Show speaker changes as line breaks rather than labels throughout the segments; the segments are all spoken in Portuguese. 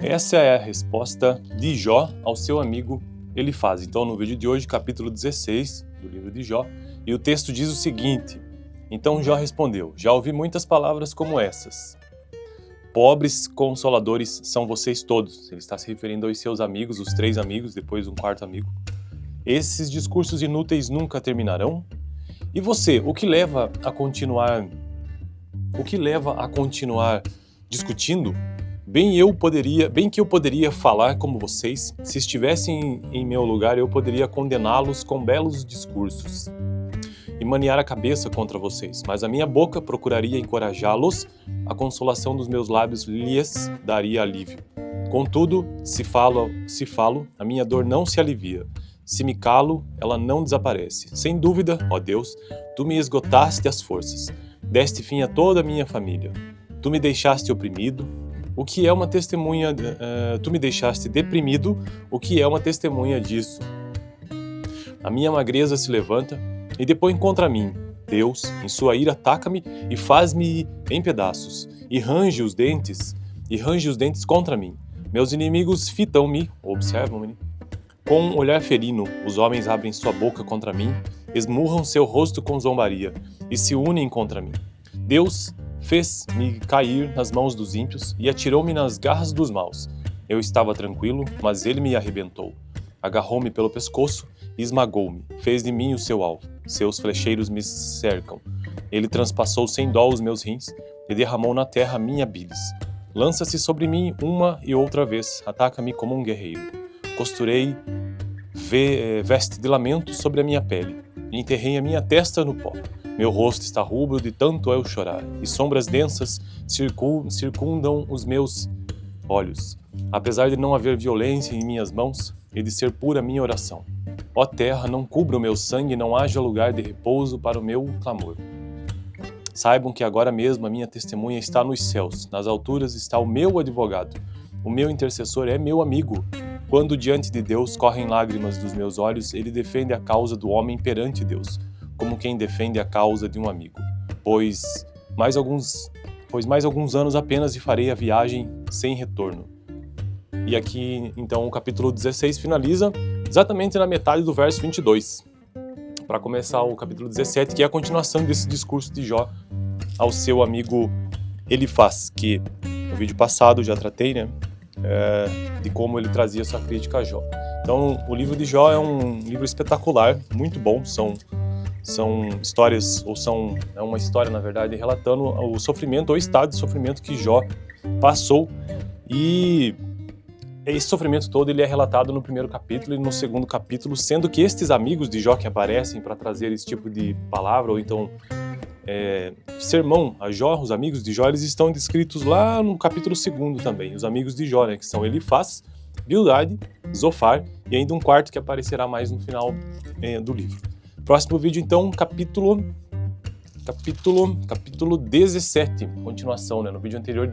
Essa é a resposta de Jó ao seu amigo Elifaz. Então, no vídeo de hoje, capítulo 16 do livro de Jó, e o texto diz o seguinte: Então Jó respondeu: Já ouvi muitas palavras como essas. Pobres consoladores são vocês todos. Ele está se referindo aos seus amigos, os 3 amigos, depois um 4º amigo. Esses discursos inúteis nunca terminarão? E você, o que leva a continuar discutindo? Bem que eu poderia falar como vocês. Se estivessem em meu lugar, eu poderia condená-los com belos discursos e maniar a cabeça contra vocês. Mas a minha boca procuraria encorajá-los, a consolação dos meus lábios lhes daria alívio. Contudo, se falo, a minha dor não se alivia. Se me calo, ela não desaparece. Sem dúvida, ó Deus, tu me esgotaste as forças. Deste fim a toda a minha família. Tu me deixaste oprimido. O que é uma testemunha? Tu me deixaste deprimido. O que é uma testemunha disso? A minha magreza se levanta e depõe contra mim. Deus, em sua ira, ataca-me e faz-me em pedaços, e range os dentes contra mim. Meus inimigos fitam-me, observam-me, com um olhar ferino. Os homens abrem sua boca contra mim, esmurram seu rosto com zombaria, e se unem contra mim. Deus fez-me cair nas mãos dos ímpios e atirou-me nas garras dos maus. Eu estava tranquilo, mas ele me arrebentou. Agarrou-me pelo pescoço e esmagou-me. Fez de mim o seu alvo. Seus flecheiros me cercam. Ele transpassou sem dó os meus rins e derramou na terra minha bilis. Lança-se sobre mim uma e outra vez. Ataca-me como um guerreiro. Costurei veste de lamento sobre a minha pele e enterrei a minha testa no pó. Meu rosto está rubro de tanto eu chorar, e sombras densas circundam os meus olhos. Apesar de não haver violência em minhas mãos e de ser pura minha oração. Ó terra, não cubra o meu sangue e não haja lugar de repouso para o meu clamor. Saibam que agora mesmo a minha testemunha está nos céus, nas alturas está o meu advogado. O meu intercessor é meu amigo. Quando diante de Deus correm lágrimas dos meus olhos, ele defende a causa do homem perante Deus, como quem defende a causa de um amigo. Pois mais alguns anos apenas e farei a viagem sem retorno. E aqui, então, o capítulo 16 finaliza exatamente na metade do verso 22. Para começar o capítulo 17, que é a continuação desse discurso de Jó ao seu amigo Elifaz, que no vídeo passado já tratei, né, de como ele trazia sua crítica a Jó. Então, o livro de Jó é um livro espetacular, muito bom. São histórias, é uma história, na verdade, relatando o sofrimento, ou estado de sofrimento que Jó passou. E esse sofrimento todo ele é relatado no primeiro capítulo e no segundo capítulo, sendo que estes amigos de Jó que aparecem para trazer esse tipo de palavra, ou então sermão a Jó, os amigos de Jó, eles estão descritos lá no capítulo 2 também. Os amigos de Jó, né, que são Elifaz, Bildade, Zofar e ainda um 4º que aparecerá mais no final do livro. Próximo vídeo, então, capítulo 17, continuação, né? No vídeo anterior,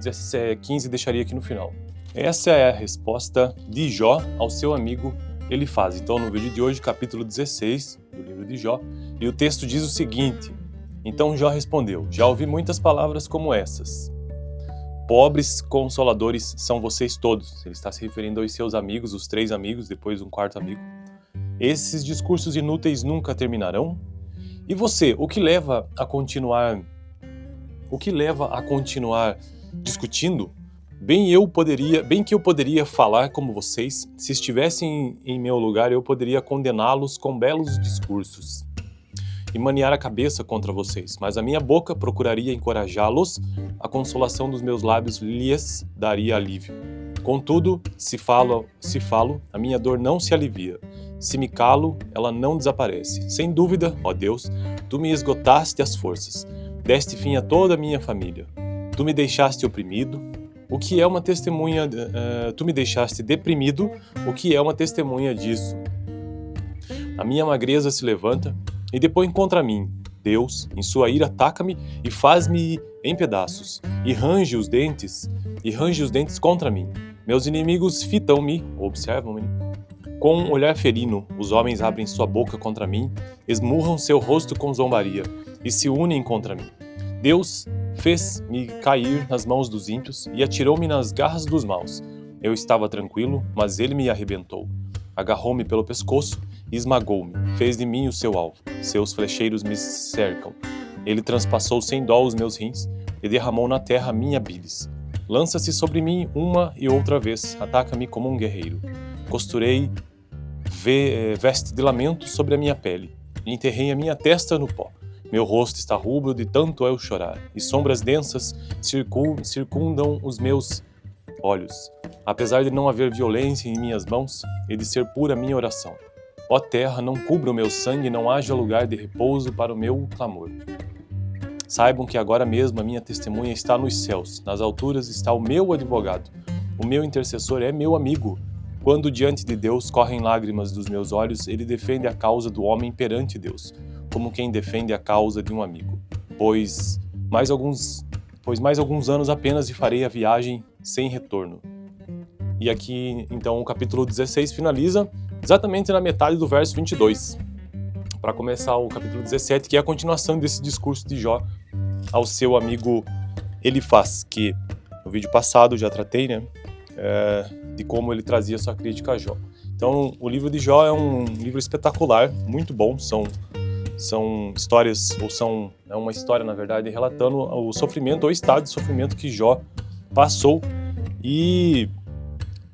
15, deixaria aqui no final. Essa é a resposta de Jó ao seu amigo Elifaz. Então, no vídeo de hoje, capítulo 16 do livro de Jó, e o texto diz o seguinte: Então Jó respondeu: Já ouvi muitas palavras como essas. Pobres consoladores são vocês todos. Ele está se referindo aos seus amigos, os 3 amigos, depois um 4º amigo. Esses discursos inúteis nunca terminarão? E você, o que leva a continuar discutindo? Bem que eu poderia falar como vocês. Se estivessem em meu lugar, eu poderia condená-los com belos discursos e maniar a cabeça contra vocês. Mas a minha boca procuraria encorajá-los, a consolação dos meus lábios lhes daria alívio. Contudo, se falo, a minha dor não se alivia. Se me calo, ela não desaparece. Sem dúvida, ó Deus, tu me esgotaste as forças. Deste fim a toda a minha família. Tu me deixaste oprimido. O que é uma testemunha? Tu me deixaste deprimido. O que é uma testemunha disso? A minha magreza se levanta e depõe contra mim. Deus, em sua ira, ataca-me e faz-me em pedaços, e range os dentes contra mim. Meus inimigos fitam-me, observam-me, com um olhar ferino. Os homens abrem sua boca contra mim, esmurram seu rosto com zombaria, e se unem contra mim. Deus fez-me cair nas mãos dos ímpios e atirou-me nas garras dos maus. Eu estava tranquilo, mas ele me arrebentou. Agarrou-me pelo pescoço e esmagou-me. Fez de mim o seu alvo. Seus flecheiros me cercam. Ele transpassou sem dó os meus rins e derramou na terra a minha bilis. Lança-se sobre mim uma e outra vez. Ataca-me como um guerreiro. Costurei veste de lamento sobre a minha pele e enterrei a minha testa no pó. Meu rosto está rubro de tanto eu chorar, e sombras densas circundam os meus olhos. Apesar de não haver violência em minhas mãos e de ser pura minha oração. Ó terra, não cubra o meu sangue, não haja lugar de repouso para o meu clamor. Saibam que agora mesmo a minha testemunha está nos céus, nas alturas está o meu advogado. O meu intercessor é meu amigo. Quando diante de Deus correm lágrimas dos meus olhos, ele defende a causa do homem perante Deus, como quem defende a causa de um amigo. Pois mais alguns anos apenas e farei a viagem sem retorno. E aqui, então, o capítulo 16 finaliza exatamente na metade do verso 22, para começar o capítulo 17, que é a continuação desse discurso de Jó ao seu amigo Elifaz, que no vídeo passado já tratei, né, de como ele trazia sua crítica a Jó. Então, o livro de Jó é um livro espetacular, muito bom, são histórias, é uma história, na verdade, relatando o sofrimento, ou o estado de sofrimento que Jó passou, e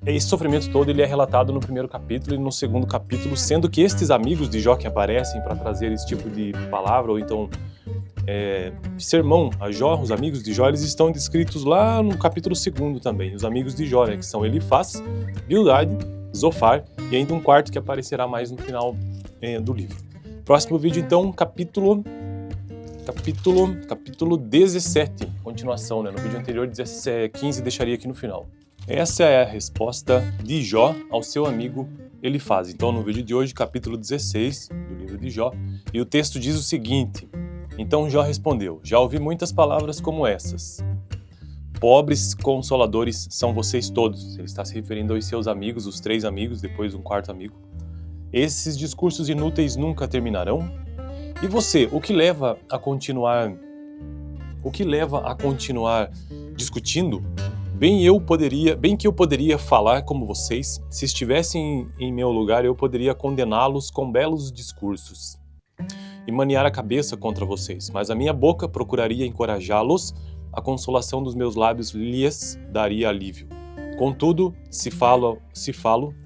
esse sofrimento todo ele é relatado no primeiro capítulo e no segundo capítulo, sendo que estes amigos de Jó que aparecem para trazer esse tipo de palavra, ou então sermão a Jó, os amigos de Jó, eles estão descritos lá no capítulo 2 também, os amigos de Jó, né, que são Elifaz, Bildad, Zofar, e ainda um quarto que aparecerá mais no final do livro. Próximo vídeo, então, capítulo 17, continuação, né? No vídeo anterior, 15, deixaria aqui no final. Essa é a resposta de Jó ao seu amigo Elifaz. Então, no vídeo de hoje, capítulo 16 do livro de Jó, e o texto diz o seguinte: Então Jó respondeu: Já ouvi muitas palavras como essas. Pobres consoladores são vocês todos. Ele está se referindo aos seus amigos, os 3 amigos, depois um quarto amigo. Esses discursos inúteis nunca terminarão? E você, o que leva a continuar discutindo? Bem que eu poderia falar como vocês, se estivessem em meu lugar, eu poderia condená-los com belos discursos e maniar a cabeça contra vocês, mas a minha boca procuraria encorajá-los, a consolação dos meus lábios lhes daria alívio. Contudo, se falo,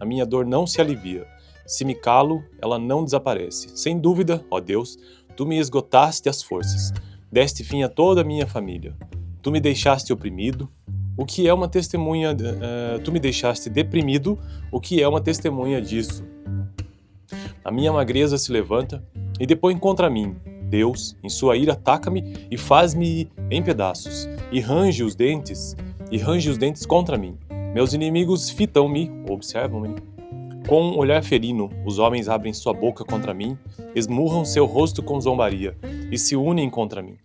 a minha dor não se alivia. Se me calo, ela não desaparece. Sem dúvida, ó Deus, tu me esgotaste as forças, deste fim a toda a minha família. Tu me deixaste oprimido, o que é uma testemunha? Tu me deixaste deprimido, o que é uma testemunha disso? A minha magreza se levanta e depõe contra mim. Deus, em sua ira, ataca-me e faz-me em pedaços, e range os dentes contra mim. Meus inimigos fitam-me, observam-me. Com um olhar ferino, os homens abrem sua boca contra mim, esmurram seu rosto com zombaria e se unem contra mim.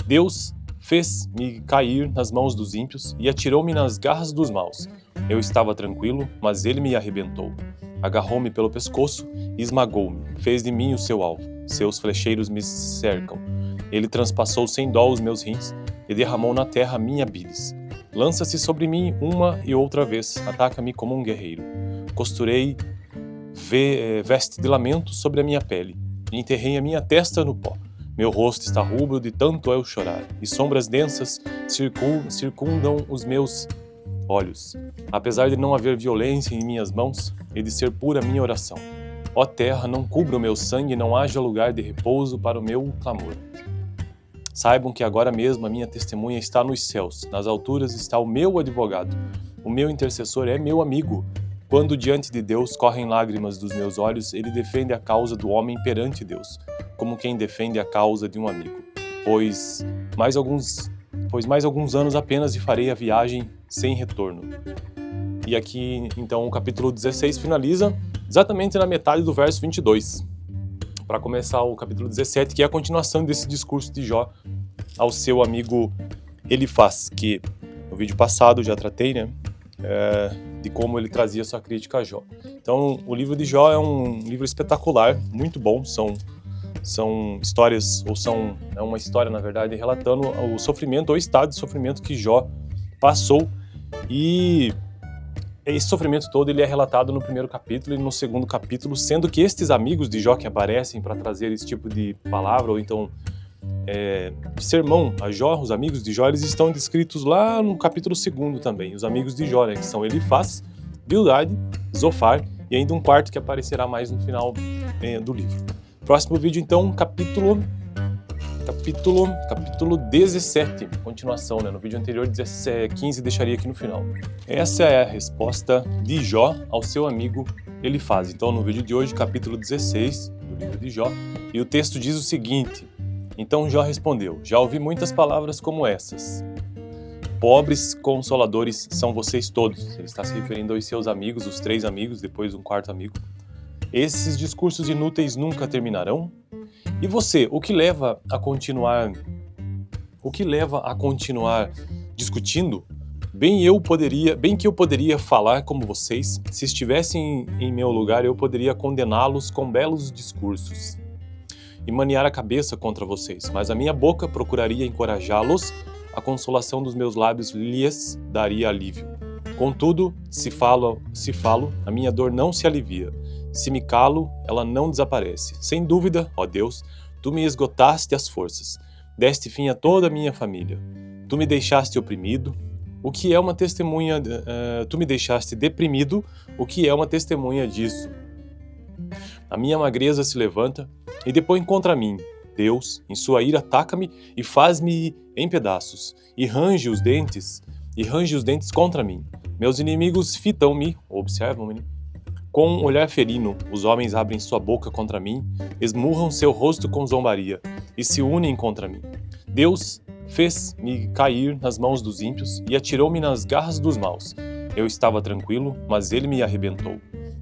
Deus fez-me cair nas mãos dos ímpios e atirou-me nas garras dos maus. Eu estava tranquilo, mas ele me arrebentou. Agarrou-me pelo pescoço e esmagou-me. Fez de mim o seu alvo. Seus flecheiros me cercam. Ele transpassou sem dó os meus rins e derramou na terra a minha bilis. Lança-se sobre mim uma e outra vez. Ataca-me como um guerreiro. Costurei veste de lamento sobre a minha pele e enterrei a minha testa no pó. Meu rosto está rubro de tanto eu chorar, e sombras densas circundam os meus olhos. Apesar de não haver violência em minhas mãos e de ser pura minha oração. Ó terra, não cubra o meu sangue, não haja lugar de repouso para o meu clamor. Saibam que agora mesmo a minha testemunha está nos céus, nas alturas está o meu advogado. O meu intercessor é meu amigo. Quando diante de Deus correm lágrimas dos meus olhos, ele defende a causa do homem perante Deus, como quem defende a causa de um amigo. Pois mais alguns anos apenas e farei a viagem sem retorno. E aqui, então, o capítulo 16 finaliza exatamente na metade do verso 22, para começar o capítulo 17, que é a continuação desse discurso de Jó ao seu amigo Elifaz, que no vídeo passado já tratei, né? De como ele trazia sua crítica a Jó. Então, o livro de Jó é um livro espetacular, muito bom, são histórias, é uma história, na verdade, relatando o sofrimento, ou o estado de sofrimento que Jó passou, e Esse sofrimento todo ele é relatado no primeiro capítulo e no segundo capítulo, sendo que estes amigos de Jó que aparecem para trazer esse tipo de palavra, ou então de sermão a Jó, os amigos de Jó, eles estão descritos lá no capítulo 2 também, os amigos de Jó, né, que são Elifaz, Bildade, Zofar e ainda um quarto que aparecerá mais no final do livro. Próximo vídeo então, capítulo 17, continuação, né? No vídeo anterior 15 deixaria aqui no final. Essa é a resposta de Jó ao seu amigo Elifaz. Então no vídeo de hoje, capítulo 16 do livro de Jó, e o texto diz o seguinte: então Jó respondeu: já ouvi muitas palavras como essas. Pobres consoladores são vocês todos. Ele está se referindo aos seus amigos, os 3 amigos, depois um quarto amigo. Esses discursos inúteis nunca terminarão? E você, o que leva a continuar discutindo? Bem que eu poderia falar como vocês, se estivessem em meu lugar, eu poderia condená-los com belos discursos e maniar a cabeça contra vocês, mas a minha boca procuraria encorajá-los, a consolação dos meus lábios lhes daria alívio. Contudo, se falo, a minha dor não se alivia. Se me calo, ela não desaparece. Sem dúvida, ó Deus, tu me esgotaste as forças. Deste fim a toda a minha família. Tu me deixaste oprimido, o que é uma testemunha... tu me deixaste deprimido, o que é uma testemunha disso. A minha magreza se levanta e depõe contra mim. Deus, em sua ira, ataca-me e faz-me em pedaços, e range os dentes contra mim. Meus inimigos fitam-me, observam-me, com um olhar ferino. Os homens abrem sua boca contra mim, esmurram seu rosto com zombaria e se unem contra mim. Deus fez-me cair nas mãos dos ímpios e atirou-me nas garras dos maus. Eu estava tranquilo, mas ele me arrebentou.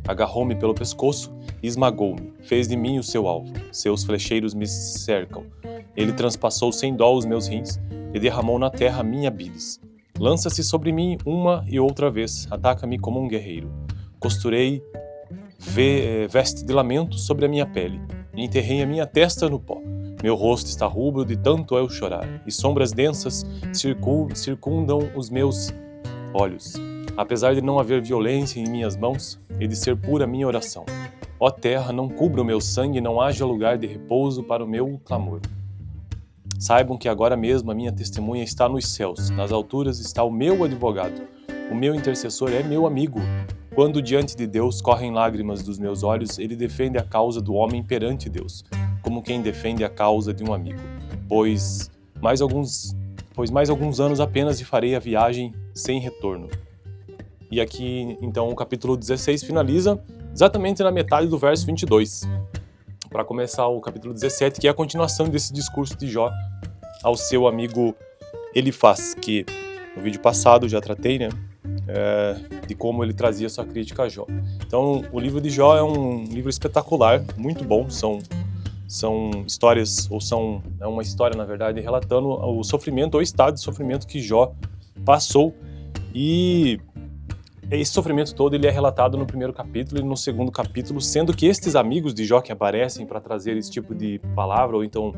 Agarrou-me pelo pescoço e esmagou-me. Fez de mim o seu alvo. Seus flecheiros me cercam. Ele transpassou sem dó os meus rins e derramou na terra minha bilis. Lança-se sobre mim uma e outra vez. Ataca-me como um guerreiro. Costurei veste de lamento sobre a minha pele e enterrei a minha testa no pó. Meu rosto está rubro de tanto eu chorar, e sombras densas circundam os meus olhos. Apesar de não haver violência em minhas mãos e de ser pura minha oração. Ó terra, não cubra o meu sangue, não haja lugar de repouso para o meu clamor. Saibam que agora mesmo a minha testemunha está nos céus, nas alturas está o meu advogado. O meu intercessor é meu amigo. Quando diante de Deus correm lágrimas dos meus olhos, ele defende a causa do homem perante Deus, como quem defende a causa de um amigo. Pois mais alguns anos apenas e farei a viagem sem retorno. E aqui, então, o capítulo 16 finaliza exatamente na metade do verso 22, para começar o capítulo 17, que é a continuação desse discurso de Jó ao seu amigo Elifaz, que no vídeo passado já tratei, né? De como ele trazia sua crítica a Jó. Então, o livro de Jó é um livro espetacular, muito bom. São histórias, é uma história, na verdade, relatando o sofrimento, ou estado de sofrimento que Jó passou. E esse sofrimento todo ele é relatado no primeiro capítulo e no segundo capítulo, sendo que estes amigos de Jó que aparecem para trazer esse tipo de palavra, ou então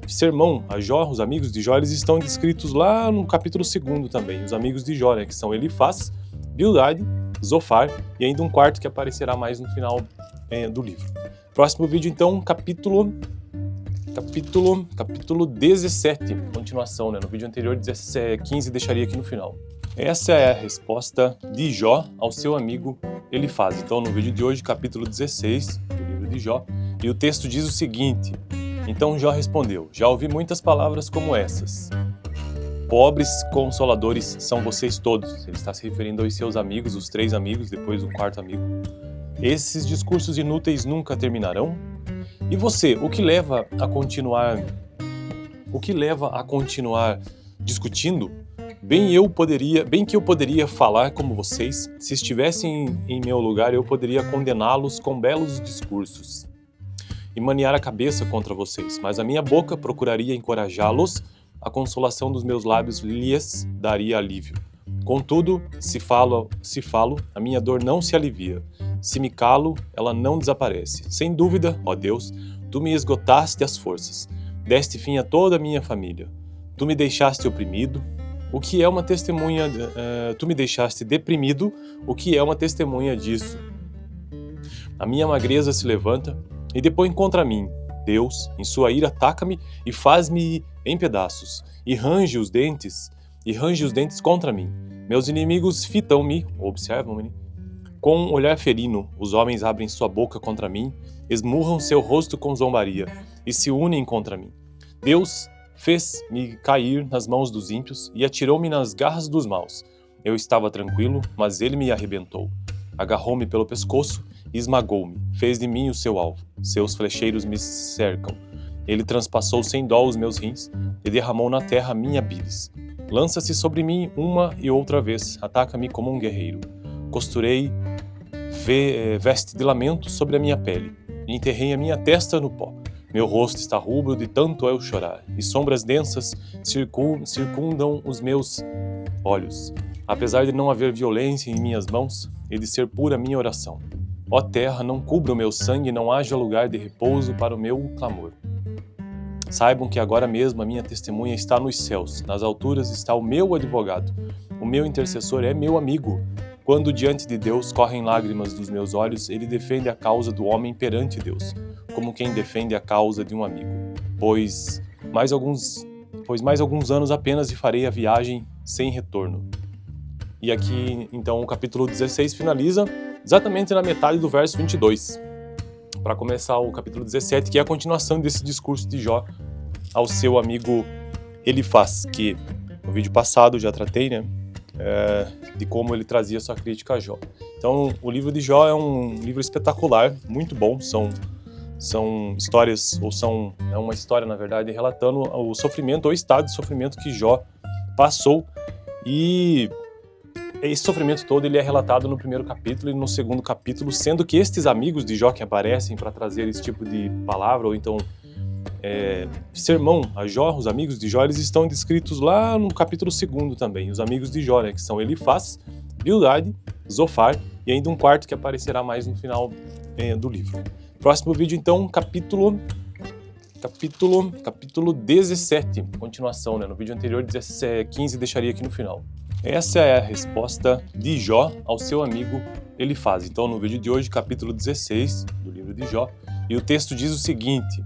sermão a Jó, os amigos de Jó, eles estão descritos lá no capítulo 2 também, os amigos de Jó, né, que são Elifaz, Bildade, Zofar e ainda um quarto que aparecerá mais no final do livro. Próximo vídeo então, capítulo 17, continuação, né, no vídeo anterior 15 deixaria aqui no final. Essa é a resposta de Jó ao seu amigo Elifaz. Então no vídeo de hoje, capítulo 16 do livro de Jó, e o texto diz o seguinte: então Jó respondeu: já ouvi muitas palavras como essas. Pobres consoladores são vocês todos. Ele está se referindo aos seus amigos, os 3 amigos, depois um quarto amigo. Esses discursos inúteis nunca terminarão? E você, o que leva a continuar discutindo? Bem que eu poderia falar como vocês, se estivessem em meu lugar, eu poderia condená-los com belos discursos e maniar a cabeça contra vocês, mas a minha boca procuraria encorajá-los, a consolação dos meus lábios lhes daria alívio. Contudo, se falo, a minha dor não se alivia. Se me calo, ela não desaparece. Sem dúvida, ó Deus, tu me esgotaste as forças. Deste fim a toda a minha família. Tu me deixaste oprimido, O que é uma testemunha? Tu me deixaste deprimido. O que é uma testemunha disso? A minha magreza se levanta e depõe contra mim. Deus, em sua ira, ataca-me e faz-me em pedaços, e range os dentes contra mim. Meus inimigos fitam-me, observam-me, com um olhar ferino. Os homens abrem sua boca contra mim, esmurram seu rosto com zombaria, e se unem contra mim. Deus fez-me cair nas mãos dos ímpios e atirou-me nas garras dos maus. Eu estava tranquilo, mas ele me arrebentou. Agarrou-me pelo pescoço e esmagou-me, fez de mim o seu alvo. Seus flecheiros me cercam. Ele transpassou sem dó os meus rins e derramou na terra a minha bilis. Lança-se sobre mim uma e outra vez, ataca-me como um guerreiro. Costurei veste de lamento sobre a minha pele e enterrei a minha testa no pó. Meu rosto está rubro de tanto eu chorar, e sombras densas circundam os meus olhos. Apesar de não haver violência em minhas mãos e de ser pura minha oração. Ó terra, não cubra o meu sangue, não haja lugar de repouso para o meu clamor. Saibam que agora mesmo a minha testemunha está nos céus, nas alturas está o meu advogado. O meu intercessor é meu amigo. Quando diante de Deus correm lágrimas dos meus olhos, ele defende a causa do homem perante Deus, como quem defende a causa de um amigo. Pois mais alguns anos apenas e farei a viagem sem retorno. E aqui, então, o capítulo 16 finaliza exatamente na metade do verso 22, para começar o capítulo 17, que é a continuação desse discurso de Jó ao seu amigo Elifaz, que no vídeo passado já tratei, né, de como ele trazia sua crítica a Jó. Então, o livro de Jó é um livro espetacular, muito bom, são histórias, é uma história, na verdade, relatando o sofrimento, ou o estado de sofrimento que Jó passou, e esse sofrimento todo ele é relatado no primeiro capítulo e no segundo capítulo, sendo que estes amigos de Jó que aparecem para trazer esse tipo de palavra, ou então sermão a Jó, os amigos de Jó, eles estão descritos lá no capítulo 2 também, os amigos de Jó, né, que são Elifaz, Bildade, Zofar e ainda um quarto que aparecerá mais no final do livro. Próximo vídeo, então, capítulo 17, continuação, né? No vídeo anterior, 15, deixaria aqui no final. Essa é a resposta de Jó ao seu amigo Elifaz. Então, no vídeo de hoje, capítulo 16 do livro de Jó, e o texto diz o seguinte: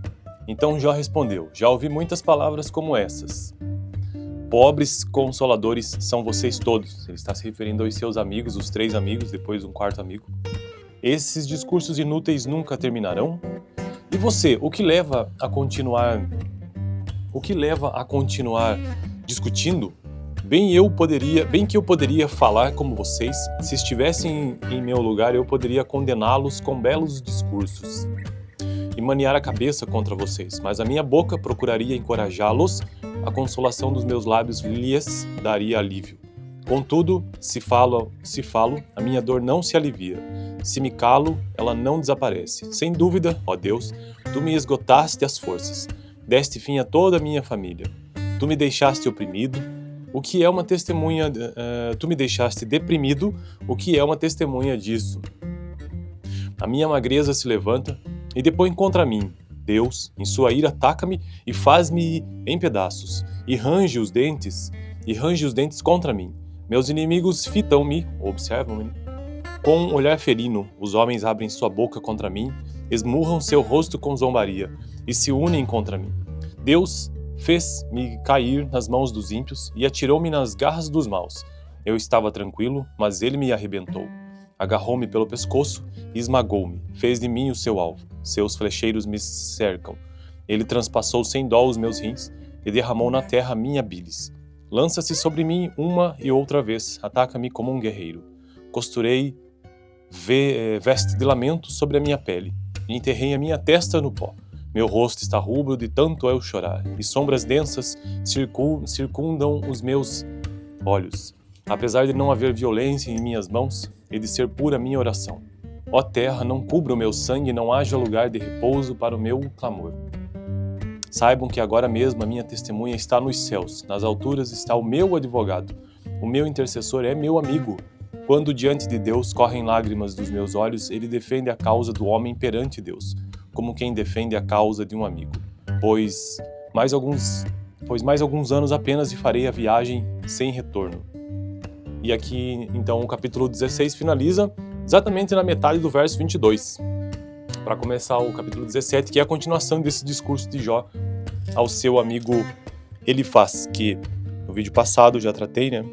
Então Jó respondeu: Já ouvi muitas palavras como essas. Pobres consoladores são vocês todos. Ele está se referindo aos seus amigos, os 3 amigos, depois um quarto amigo. Esses discursos inúteis nunca terminarão? E você, o que leva a continuar discutindo? Bem que eu poderia falar como vocês, se estivessem em meu lugar, eu poderia condená-los com belos discursos e maniar a cabeça contra vocês, mas a minha boca procuraria encorajá-los, a consolação dos meus lábios lhes daria alívio. Contudo, se falo, a minha dor não se alivia. Se me calo, ela não desaparece. Sem dúvida, ó Deus, tu me esgotaste as forças. Deste fim a toda a minha família. Tu me deixaste oprimido. O que é uma testemunha? Tu me deixaste deprimido. O que é uma testemunha disso? A minha magreza se levanta e depõe contra mim. Deus, em sua ira, ataca-me e faz-me em pedaços, e range os dentes contra mim. Meus inimigos fitam-me, observam-me, com um olhar ferino. Os homens abrem sua boca contra mim, esmurram seu rosto com zombaria, e se unem contra mim. Deus fez-me cair nas mãos dos ímpios e atirou-me nas garras dos maus. Eu estava tranquilo, mas ele me arrebentou. Agarrou-me pelo pescoço e esmagou-me, fez de mim o seu alvo. Seus flecheiros me cercam. Ele transpassou sem dó os meus rins e derramou na terra a minha bilis. Lança-se sobre mim uma e outra vez, ataca-me como um guerreiro. Costurei veste de lamento sobre a minha pele e enterrei a minha testa no pó. Meu rosto está rubro de tanto eu chorar, e sombras densas circundam os meus olhos. Apesar de não haver violência em minhas mãos e de ser pura minha oração. Ó terra, não cubra o meu sangue, não haja lugar de repouso para o meu clamor. Saibam que agora mesmo a minha testemunha está nos céus, nas alturas está o meu advogado. O meu intercessor é meu amigo. Quando diante de Deus correm lágrimas dos meus olhos, ele defende a causa do homem perante Deus, como quem defende a causa de um amigo. Pois mais alguns pois mais alguns anos apenas e farei a viagem sem retorno. E aqui, então, o capítulo 16 finaliza exatamente na metade do verso 22, para começar o capítulo 17, que é a continuação desse discurso de Jó ao seu amigo Elifaz, que no vídeo passado já tratei, né,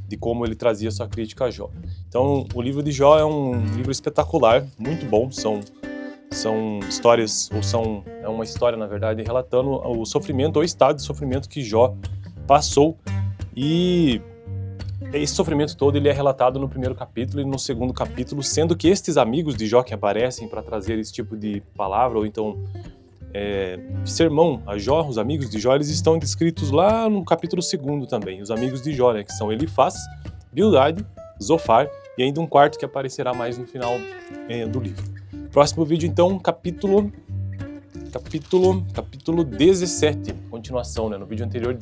de como ele trazia sua crítica a Jó. Então, o livro de Jó é um livro espetacular, muito bom, são histórias, é uma história, na verdade, relatando o sofrimento, ou o estado de sofrimento que Jó passou, e esse sofrimento todo ele é relatado no primeiro capítulo e no segundo capítulo, sendo que estes amigos de Jó que aparecem para trazer esse tipo de palavra, ou então sermão a Jó, os amigos de Jó, eles estão descritos lá no capítulo 2 também, os amigos de Jó, né, que são Elifaz, Bildade, Zofar e ainda um quarto que aparecerá mais no final do livro. Próximo vídeo, então, capítulo 17, continuação, né, no vídeo anterior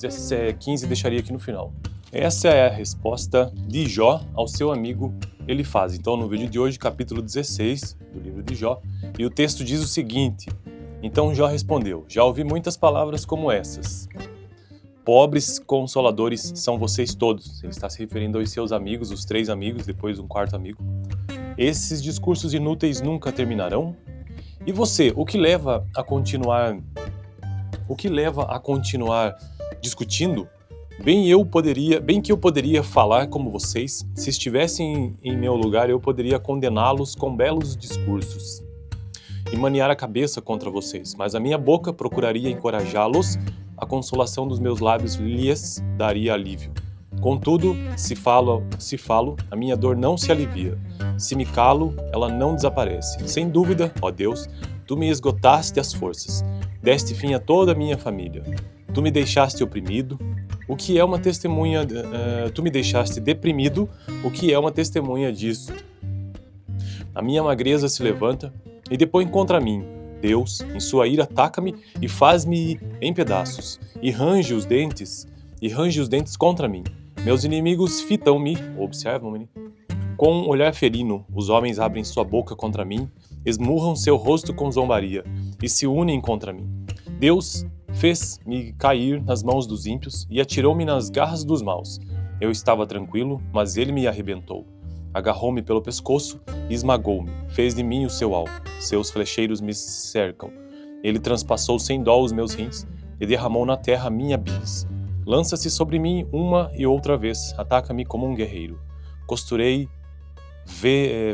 15 deixaria aqui no final. Essa é a resposta de Jó ao seu amigo Elifaz. Então, no vídeo de hoje, capítulo 16 do livro de Jó, e o texto diz o seguinte: Então Jó respondeu: Já ouvi muitas palavras como essas. Pobres consoladores são vocês todos. Ele está se referindo aos seus amigos, os 3 amigos, depois um quarto amigo. Esses discursos inúteis nunca terminarão? E você, o que leva a continuar discutindo? Bem que eu poderia falar como vocês, se estivessem em meu lugar, eu poderia condená-los com belos discursos e maniar a cabeça contra vocês, mas a minha boca procuraria encorajá-los, a consolação dos meus lábios lhes daria alívio. Contudo, se falo, a minha dor não se alivia. Se me calo, ela não desaparece. Sem dúvida, ó Deus, tu me esgotaste as forças, deste fim a toda a minha família. Tu me deixaste oprimido, o que é uma testemunha, tu me deixaste deprimido, o que é uma testemunha disso. A minha magreza se levanta e depõe contra mim. Deus, em sua ira, ataca-me e faz-me em pedaços, e range os dentes contra mim. Meus inimigos fitam-me, observam-me, com um olhar ferino. Os homens abrem sua boca contra mim, esmurram seu rosto com zombaria, e se unem contra mim. Deus fez-me cair nas mãos dos ímpios e atirou-me nas garras dos maus. Eu estava tranquilo, mas ele me arrebentou. Agarrou-me pelo pescoço e esmagou-me. Fez de mim o seu alvo. Seus flecheiros me cercam. Ele transpassou sem dó os meus rins e derramou na terra minha bilis. Lança-se sobre mim uma e outra vez. Ataca-me como um guerreiro. Costurei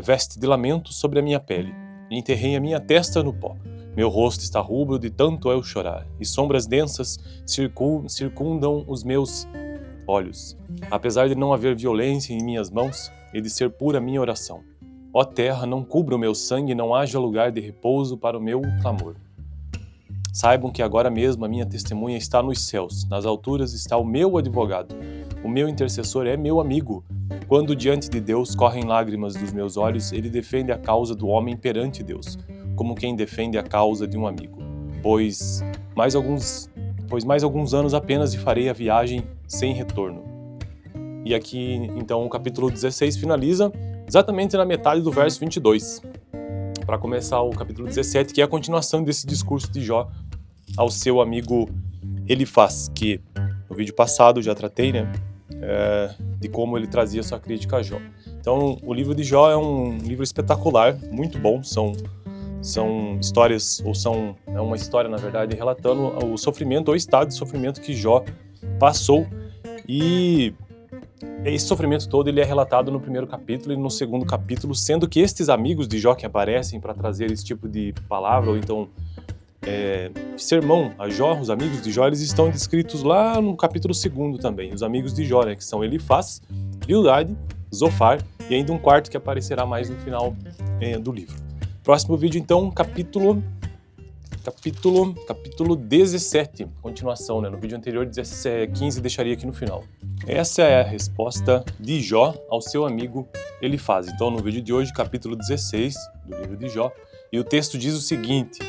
veste de lamento sobre a minha pele e enterrei a minha testa no pó. Meu rosto está rubro de tanto eu chorar, e sombras densas circundam os meus olhos. Apesar de não haver violência em minhas mãos e de ser pura minha oração. Ó terra, não cubra o meu sangue, não haja lugar de repouso para o meu clamor. Saibam que agora mesmo a minha testemunha está nos céus, nas alturas está o meu advogado. O meu intercessor é meu amigo. Quando diante de Deus correm lágrimas dos meus olhos, ele defende a causa do homem perante Deus, como quem defende a causa de um amigo. Pois mais alguns anos apenas e farei a viagem sem retorno. E aqui, então, o capítulo 16 finaliza exatamente na metade do verso 22, para começar o capítulo 17, que é a continuação desse discurso de Jó ao seu amigo Elifaz, que no vídeo passado já tratei, né, de como ele trazia sua crítica a Jó. Então, o livro de Jó é um livro espetacular, muito bom, são histórias, é uma história, na verdade, relatando o sofrimento, ou o estado de sofrimento que Jó passou, e esse sofrimento todo ele é relatado no primeiro capítulo e no segundo capítulo, sendo que estes amigos de Jó que aparecem para trazer esse tipo de palavra, ou então sermão a Jó, os amigos de Jó, eles estão descritos lá no capítulo 2 também, os amigos de Jó, né, que são Elifaz, Bildade, Zofar e ainda um quarto que aparecerá mais no final do livro. Próximo vídeo, então, capítulo 17, continuação, né? No vídeo anterior, 15 deixaria aqui no final. Essa é a resposta de Jó ao seu amigo Elifaz. Então, no vídeo de hoje, capítulo 16 do livro de Jó, e o texto diz o seguinte: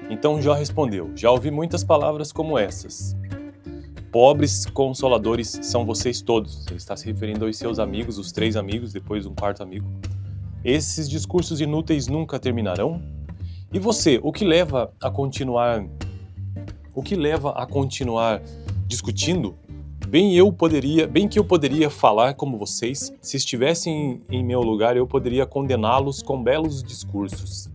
Então Jó respondeu: Já ouvi muitas palavras como essas. Pobres consoladores são vocês todos. Ele está se referindo aos seus amigos, os 3 amigos, depois um quarto amigo. Esses discursos inúteis nunca terminarão? E você, o que leva a o que leva a continuar discutindo? Bem que eu poderia falar como vocês, se estivessem em meu lugar, eu poderia condená-los com belos discursos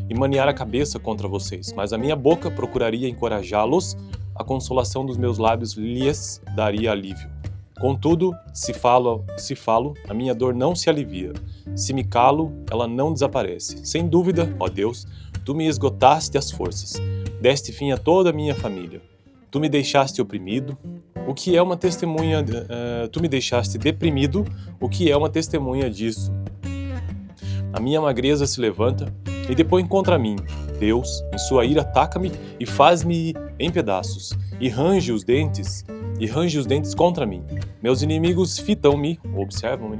e maniar a cabeça contra vocês, mas a minha boca procuraria encorajá-los, a consolação dos meus lábios lhes daria alívio. Contudo, se falo, a minha dor não se alivia. Se me calo, ela não desaparece. Sem dúvida, ó Deus, tu me esgotaste as forças. Deste fim a toda a minha família. Tu me deixaste oprimido, o que é uma testemunha. Tu me deixaste deprimido, o que é uma testemunha disso. A minha magreza se levanta e depõe contra mim. Deus, em sua ira, ataca-me e faz-me em pedaços, e range os dentes contra mim. Meus inimigos fitam-me, observam-me,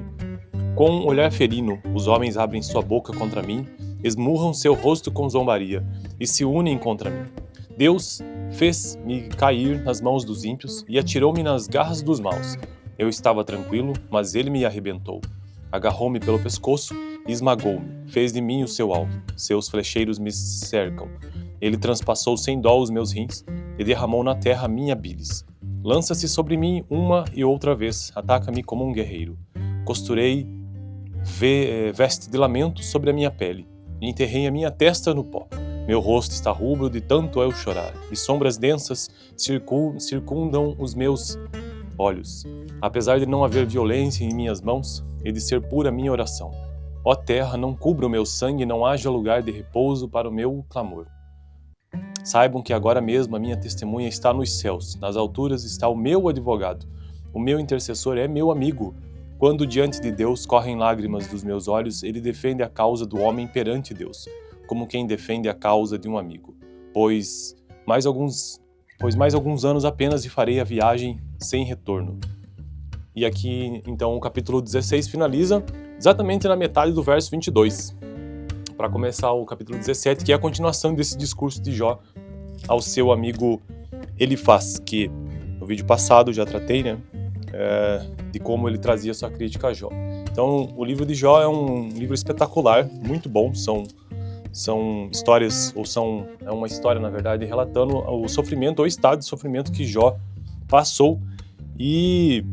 com um olhar ferino. Os homens abrem sua boca contra mim, esmurram seu rosto com zombaria, e se unem contra mim. Deus fez-me cair nas mãos dos ímpios e atirou-me nas garras dos maus. Eu estava tranquilo, mas ele me arrebentou. Agarrou-me pelo pescoço e esmagou-me. Fez de mim o seu alvo. Seus flecheiros me cercam. Ele transpassou sem dó os meus rins e derramou na terra minha bilis. Lança-se sobre mim uma e outra vez. Ataca-me como um guerreiro. Costurei veste de lamento sobre a minha pele e enterrei a minha testa no pó. Meu rosto está rubro de tanto eu chorar, e sombras densas circundam os meus olhos. Apesar de não haver violência em minhas mãos e de ser pura minha oração. Ó terra, não cubra o meu sangue e não haja lugar de repouso para o meu clamor. Saibam que agora mesmo a minha testemunha está nos céus, nas alturas está o meu advogado. O meu intercessor é meu amigo. Quando diante de Deus correm lágrimas dos meus olhos, ele defende a causa do homem perante Deus, como quem defende a causa de um amigo. Pois mais alguns anos apenas e farei a viagem sem retorno. E aqui, então, o capítulo 16 finaliza exatamente na metade do verso 22, para começar o capítulo 17, que é a continuação desse discurso de Jó ao seu amigo Elifaz, que no vídeo passado já tratei, né, de como ele trazia sua crítica a Jó. Então, o livro de Jó é um livro espetacular, muito bom, são histórias, é uma história, na verdade, relatando o sofrimento, ou estado de sofrimento que Jó passou, e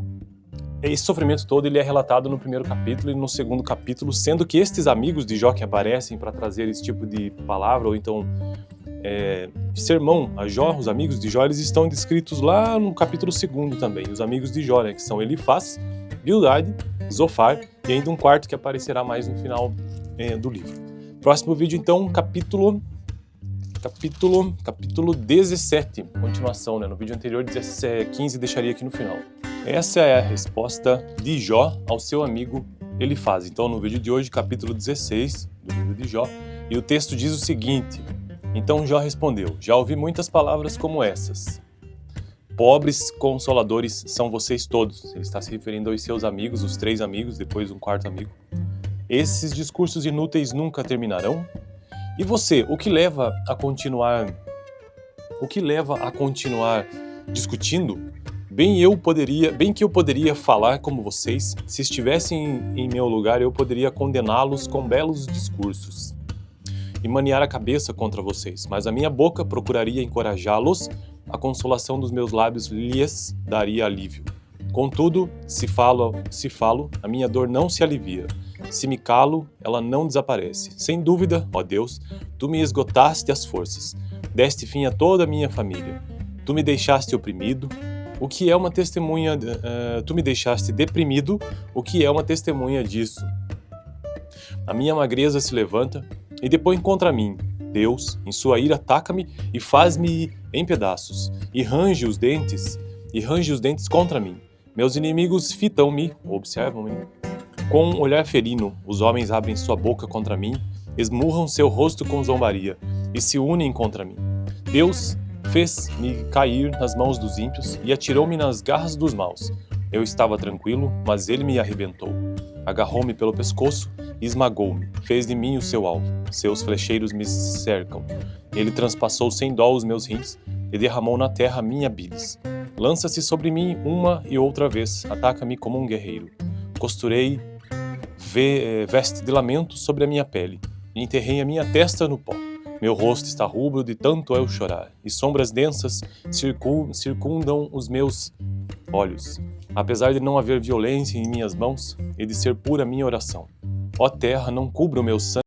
esse sofrimento todo ele é relatado no primeiro capítulo e no segundo capítulo, sendo que estes amigos de Jó que aparecem para trazer esse tipo de palavra, ou então sermão a Jó, os amigos de Jó, eles estão descritos lá no capítulo 2 também, os amigos de Jó, né, que são Elifaz, Bildade, Zofar, e ainda um quarto que aparecerá mais no final do livro. Próximo vídeo, então, capítulo 17, continuação, né? No vídeo anterior, 15, deixaria aqui no final. Essa é a resposta de Jó ao seu amigo Elifaz. Então, no vídeo de hoje, capítulo 16 do livro de Jó, e o texto diz o seguinte: Então Jó respondeu, já ouvi muitas palavras como essas. Pobres consoladores são vocês todos. Ele está se referindo aos seus amigos, os 3 amigos, depois um quarto amigo. Esses discursos inúteis nunca terminarão? E você, o que leva a continuar discutindo? Bem que eu poderia falar como vocês, se estivessem em meu lugar, eu poderia condená-los com belos discursos e maniar a cabeça contra vocês, mas a minha boca procuraria encorajá-los, a consolação dos meus lábios lhes daria alívio. Contudo, se falo, a minha dor não se alivia. Se me calo, ela não desaparece. Sem dúvida, ó Deus, tu me esgotaste as forças. Deste fim a toda a minha família. Tu me deixaste oprimido, o que é uma testemunha. Tu me deixaste deprimido, o que é uma testemunha disso. A minha magreza se levanta e depõe contra mim. Deus, em sua ira, ataca-me e faz-me em pedaços, e range os dentes contra mim. Meus inimigos fitam-me, observam-me, com um olhar ferino. Os homens abrem sua boca contra mim, esmurram seu rosto com zombaria, e se unem contra mim. Deus fez-me cair nas mãos dos ímpios e atirou-me nas garras dos maus. Eu estava tranquilo, mas ele me arrebentou. Agarrou-me pelo pescoço e esmagou-me. Fez de mim o seu alvo. Seus flecheiros me cercam. Ele transpassou sem dó os meus rins e derramou na terra minha bilis. Lança-se sobre mim uma e outra vez. Ataca-me como um guerreiro. Costurei veste de lamento sobre a minha pele e enterrei a minha testa no pó. Meu rosto está rubro de tanto eu chorar, e sombras densas circundam os meus olhos, apesar de não haver violência em minhas mãos e de ser pura minha oração. Ó terra, não cubra o meu sangue